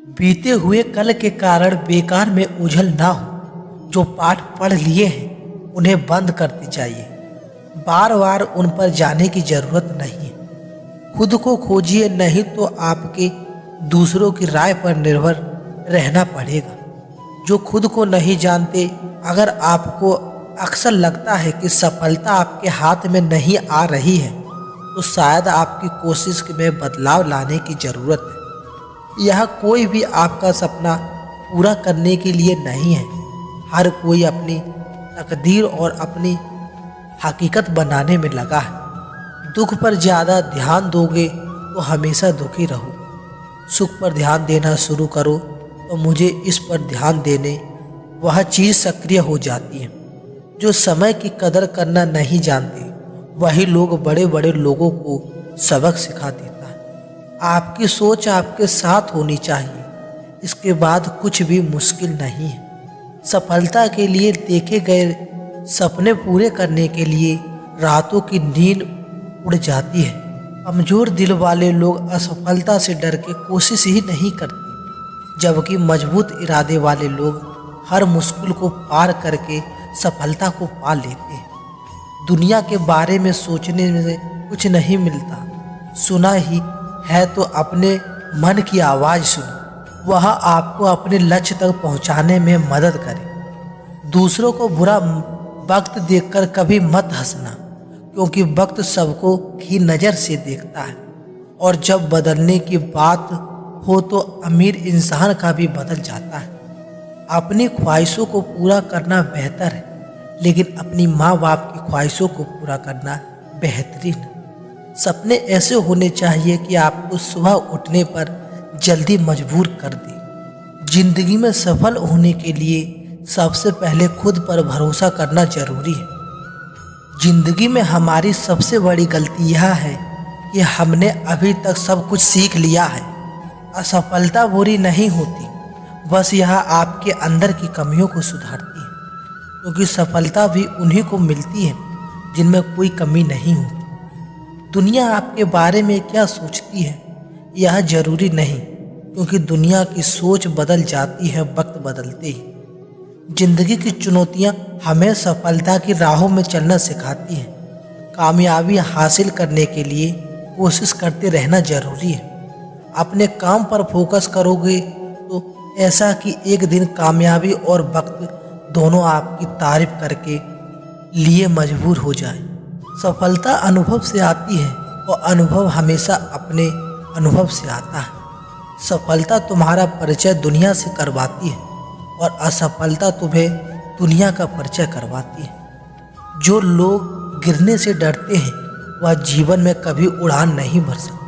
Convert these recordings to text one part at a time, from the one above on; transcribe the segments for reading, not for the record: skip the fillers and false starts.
बीते हुए कल के कारण बेकार में उलझन ना हो। जो पाठ पढ़ लिए हैं उन्हें बंद करते जाइए। बार बार उन पर जाने की जरूरत नहीं है। खुद को खोजिए, नहीं तो आपके दूसरों की राय पर निर्भर रहना पड़ेगा। जो खुद को नहीं जानते, अगर आपको अक्सर लगता है कि सफलता आपके हाथ में नहीं आ रही है, तो शायद आपकी कोशिश में बदलाव लाने की ज़रूरत है। यह कोई भी आपका सपना पूरा करने के लिए नहीं है। हर कोई अपनी तकदीर और अपनी हकीकत बनाने में लगा है। दुख पर ज़्यादा ध्यान दोगे तो हमेशा दुखी रहोगे। सुख पर ध्यान देना शुरू करो तो मुझे इस पर ध्यान देने वह चीज़ सक्रिय हो जाती है। जो समय की कदर करना नहीं जानते, वही लोग बड़े बड़े लोगों को सबक सिखा देता है। आपकी सोच आपके साथ होनी चाहिए, इसके बाद कुछ भी मुश्किल नहीं है। सफलता के लिए देखे गए सपने पूरे करने के लिए रातों की नींद उड़ जाती है। कमजोर दिल वाले लोग असफलता से डर के कोशिश ही नहीं करते, जबकि मजबूत इरादे वाले लोग हर मुश्किल को पार करके सफलता को पा लेते हैं। दुनिया के बारे में सोचने में कुछ नहीं मिलता, सुना ही है तो अपने मन की आवाज़ सुनो। वह आपको अपने लक्ष्य तक पहुंचाने में मदद करे। दूसरों को बुरा वक्त देखकर कभी मत हंसना, क्योंकि वक्त सबको ही नज़र से देखता है। और जब बदलने की बात हो तो अमीर इंसान का भी बदल जाता है। अपनी ख्वाहिशों को पूरा करना बेहतर है, लेकिन अपनी माँ बाप की ख्वाहिशों को पूरा करना बेहतरीन। सपने ऐसे होने चाहिए कि आपको सुबह उठने पर जल्दी मजबूर कर दे। जिंदगी में सफल होने के लिए सबसे पहले खुद पर भरोसा करना जरूरी है। जिंदगी में हमारी सबसे बड़ी गलती यह है कि हमने अभी तक सब कुछ सीख लिया है। असफलता बुरी नहीं होती, बस यह आपके अंदर की कमियों को सुधारती है, क्योंकि सफलता भी उन्हीं को मिलती है जिनमें कोई कमी नहीं होती। दुनिया आपके बारे में क्या सोचती है यह जरूरी नहीं, क्योंकि दुनिया की सोच बदल जाती है वक्त बदलते ही। जिंदगी की चुनौतियां हमें सफलता की राहों में चलना सिखाती हैं। कामयाबी हासिल करने के लिए कोशिश करते रहना जरूरी है। अपने काम पर फोकस करोगे तो ऐसा कि एक दिन कामयाबी और वक्त दोनों आपकी तारीफ करके लिए मजबूर हो जाए। सफलता अनुभव से आती है और अनुभव हमेशा अपने अनुभव से आता है। सफलता तुम्हारा परिचय दुनिया से करवाती है और असफलता तुम्हें दुनिया का परिचय करवाती है। जो लोग गिरने से डरते हैं वह जीवन में कभी उड़ान नहीं भर सकते।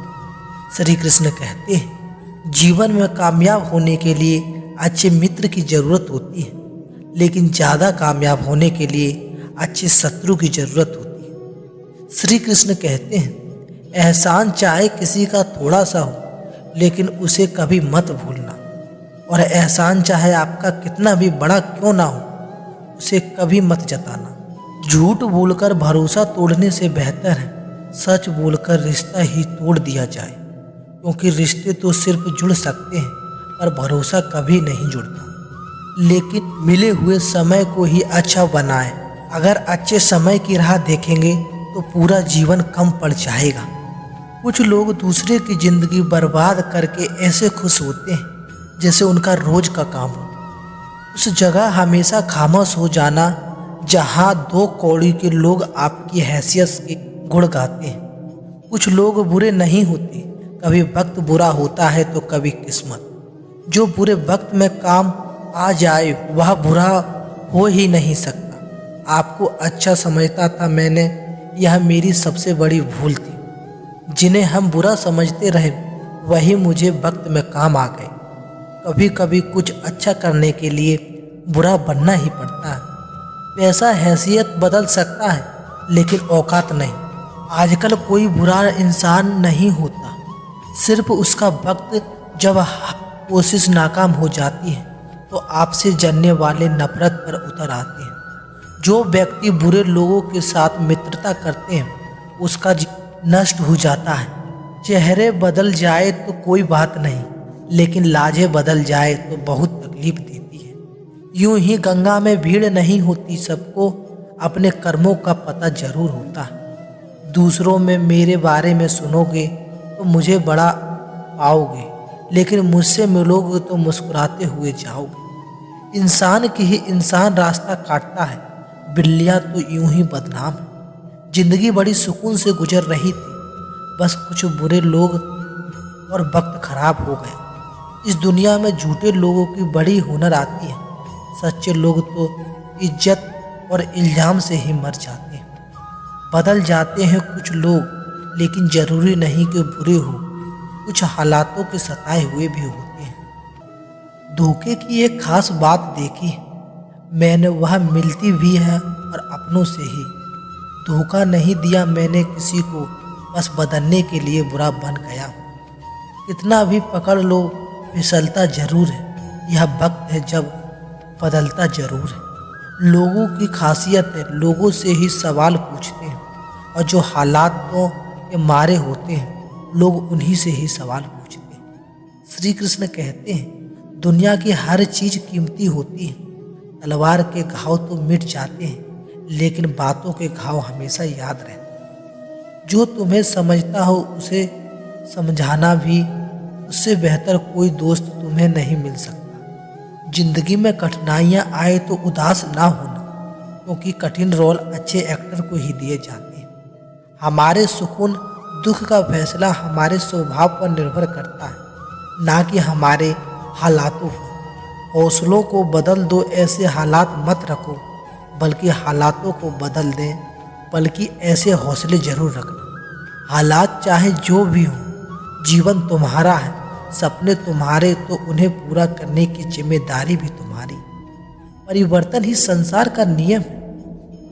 श्री कृष्ण कहते हैं, जीवन में कामयाब होने के लिए अच्छे मित्र की जरूरत होती है, लेकिन ज़्यादा कामयाब होने के लिए अच्छे शत्रु की जरूरत होती है। श्री कृष्ण कहते हैं, एहसान चाहे किसी का थोड़ा सा हो, लेकिन उसे कभी मत भूलना। और एहसान चाहे आपका कितना भी बड़ा क्यों ना हो, उसे कभी मत जताना। झूठ बोलकर भरोसा तोड़ने से बेहतर है सच बोलकर रिश्ता ही तोड़ दिया जाए, क्योंकि रिश्ते तो सिर्फ जुड़ सकते हैं पर भरोसा कभी नहीं जुड़ता। लेकिन मिले हुए समय को ही अच्छा बनाएं। अगर अच्छे समय की राह देखेंगे तो पूरा जीवन कम पड़ जाएगा। कुछ लोग दूसरे की जिंदगी बर्बाद करके ऐसे खुश होते हैं जैसे उनका रोज का काम हो। उस जगह हमेशा खामोश हो जाना जहां दो कौड़ी के लोग आपकी हैसियत के गुण गाते हैं। कुछ लोग बुरे नहीं होते, कभी वक्त बुरा होता है तो कभी किस्मत। जो बुरे वक्त में काम आ जाए वह बुरा हो ही नहीं सकता। आपको अच्छा समझता था मैंने, यह मेरी सबसे बड़ी भूल थी। जिन्हें हम बुरा समझते रहे वही मुझे वक्त में काम आ गए। कभी कभी कुछ अच्छा करने के लिए बुरा बनना ही पड़ता है। पैसा हैसियत बदल सकता है, लेकिन औकात नहीं। आजकल कोई बुरा इंसान नहीं होता, सिर्फ उसका वक्त। जब कोशिश नाकाम हो जाती है तो आपसे जलने वाले नफरत पर उतर आते हैं। जो व्यक्ति बुरे लोगों के साथ मित्रता करते हैं उसका नष्ट हो जाता है। चेहरे बदल जाए तो कोई बात नहीं, लेकिन लाजें बदल जाए तो बहुत तकलीफ देती है। यूं ही गंगा में भीड़ नहीं होती, सबको अपने कर्मों का पता जरूर होता है। दूसरों में मेरे बारे में सुनोगे तो मुझे बड़ा पाओगे, लेकिन मुझसे मिलोगे तो मुस्कुराते हुए जाओगे। इंसान की ही इंसान रास्ता काटता है, बिल्लियाँ तो यूं ही बदनाम है। जिंदगी बड़ी सुकून से गुजर रही थी, बस कुछ बुरे लोग और वक्त खराब हो गया। इस दुनिया में झूठे लोगों की बड़ी हुनर आती है, सच्चे लोग तो इज्जत और इल्जाम से ही मर जाते हैं। बदल जाते हैं कुछ लोग, लेकिन जरूरी नहीं कि बुरे हो, कुछ हालातों के सताए हुए भी होते हैं। धोखे की एक खास बात देखी मैंने, वह मिलती भी है और अपनों से ही। धोखा नहीं दिया मैंने किसी को, बस बदलने के लिए बुरा बन गया। कितना भी पकड़ लो फिसलता जरूर है, यह वक्त है जब बदलता जरूर है। लोगों की खासियत है लोगों से ही सवाल पूछते हैं, और जो हालातों के मारे होते हैं लोग उन्हीं से ही सवाल पूछते हैं। श्री कृष्ण कहते हैं दुनिया की हर चीज कीमती होती है। तलवार के घाव तो मिट जाते हैं, लेकिन बातों के घाव हमेशा याद रहते हैं। जो तुम्हें समझता हो उसे समझाना भी, उससे बेहतर कोई दोस्त तुम्हें नहीं मिल सकता। जिंदगी में कठिनाइयाँ आए तो उदास ना होना, क्योंकि कठिन रोल अच्छे एक्टर को ही दिए जाते हैं। हमारे सुकून दुख का फैसला हमारे स्वभाव पर निर्भर करता है, ना कि हमारे हालातों पर। हौसलों को बदल दो, ऐसे हालात मत रखो, बल्कि हालातों को बदल दें, बल्कि ऐसे हौसले जरूर रखना। हालात चाहे जो भी हो, जीवन तुम्हारा है, सपने तुम्हारे, तो उन्हें पूरा करने की जिम्मेदारी भी तुम्हारी। परिवर्तन ही संसार का नियम है,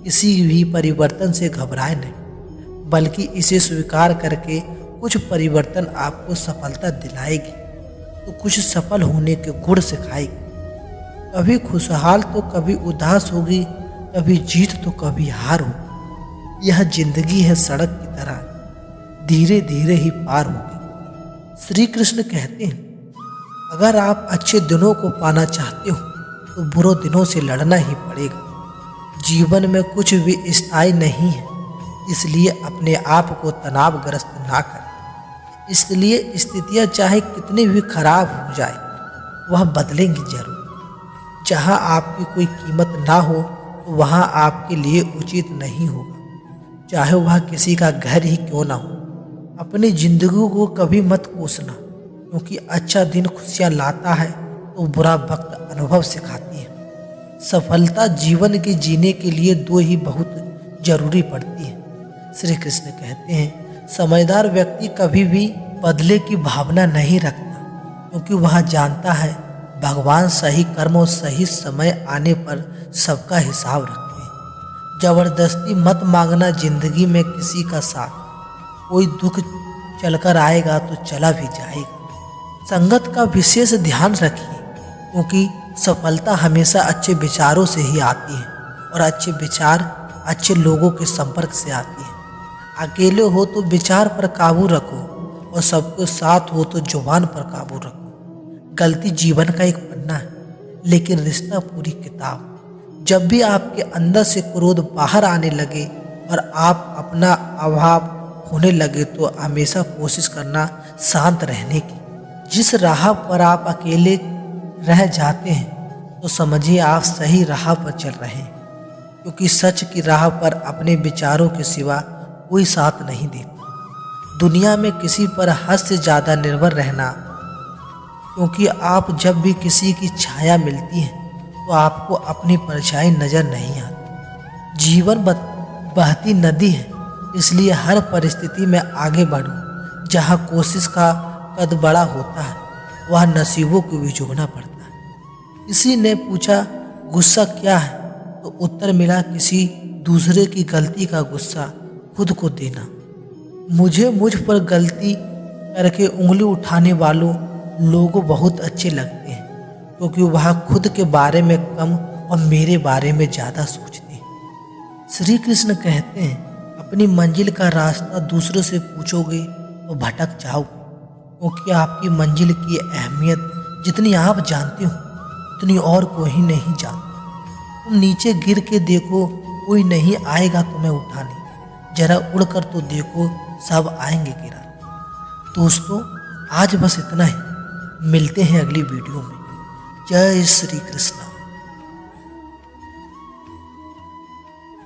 किसी भी परिवर्तन से घबराए नहीं, बल्कि इसे स्वीकार करके कुछ परिवर्तन आपको सफलता दिलाएगी, तो कुछ सफल होने के गुण सिखाएगी। कभी खुशहाल तो कभी उदास होगी, कभी जीत तो कभी हार होगी। यह जिंदगी है सड़क की तरह, धीरे धीरे ही पार होगी। श्री कृष्ण कहते हैं अगर आप अच्छे दिनों को पाना चाहते हो तो बुरे दिनों से लड़ना ही पड़ेगा। जीवन में कुछ भी स्थायी नहीं है, इसलिए अपने आप को तनावग्रस्त ना करें। इसलिए स्थितियां चाहे कितनी भी खराब हो जाए, वह बदलेंगी जरूर। जहां आपकी कोई कीमत ना हो तो वहां आपके लिए उचित नहीं होगा, चाहे वह किसी का घर ही क्यों ना हो। अपनी जिंदगी को कभी मत कोसना, क्योंकि अच्छा दिन खुशियां लाता है तो बुरा वक्त अनुभव सिखाती है। सफलता जीवन के जीने के लिए दो ही बहुत जरूरी पड़ती है। श्री कृष्ण कहते हैं समझदार व्यक्ति कभी भी बदले की भावना नहीं रखता, क्योंकि वह जानता है भगवान सही कर्म और सही समय आने पर सबका हिसाब रखते हैं। जबरदस्ती मत मांगना जिंदगी में किसी का साथ, कोई दुख चलकर आएगा तो चला भी जाएगा। संगत का विशेष ध्यान रखिए, क्योंकि सफलता हमेशा अच्छे विचारों से ही आती है, और अच्छे विचार अच्छे लोगों के संपर्क से आती है। अकेले हो तो विचार पर काबू रखो, और सबके साथ हो तो जुबान पर काबू रखो। गलती जीवन का एक पन्ना है, लेकिन रिश्ता पूरी किताब। जब भी आपके अंदर से क्रोध बाहर आने लगे और आप अपना अभाव होने लगे, तो हमेशा कोशिश करना शांत रहने की। जिस राह पर आप अकेले रह जाते हैं तो समझिए आप सही राह पर चल रहे हैं, क्योंकि सच की राह पर अपने विचारों के सिवा कोई साथ नहीं देता। दुनिया में किसी पर हद से ज़्यादा निर्भर रहना, क्योंकि आप जब भी किसी की छाया मिलती है तो आपको अपनी परछाई नजर नहीं आती। जीवन बहती नदी है, इसलिए हर परिस्थिति में आगे बढ़ो। जहाँ कोशिश का कद बड़ा होता है, वह नसीबों को भी झुकना पड़ता है। किसी ने पूछा गुस्सा क्या है, तो उत्तर मिला किसी दूसरे की गलती का गुस्सा खुद को देना। मुझे मुझ पर गलती करके उंगली उठाने वालों लोगों बहुत अच्छे लगते हैं, क्योंकि वह खुद के बारे में कम और मेरे बारे में ज़्यादा सोचते हैं। श्री कृष्ण कहते हैं अपनी मंजिल का रास्ता दूसरों से पूछोगे तो भटक जाओगे, क्योंकि आपकी मंजिल की अहमियत जितनी आप जानते हो उतनी और कोई नहीं जानता। तुम नीचे गिर के देखो, कोई नहीं आएगा तुम्हें उठाने। जरा उड़कर तो देखो, सब आएंगे गिराने। दोस्तों, आज बस इतना ही। मिलते हैं अगली वीडियो में। जय श्री कृष्ण।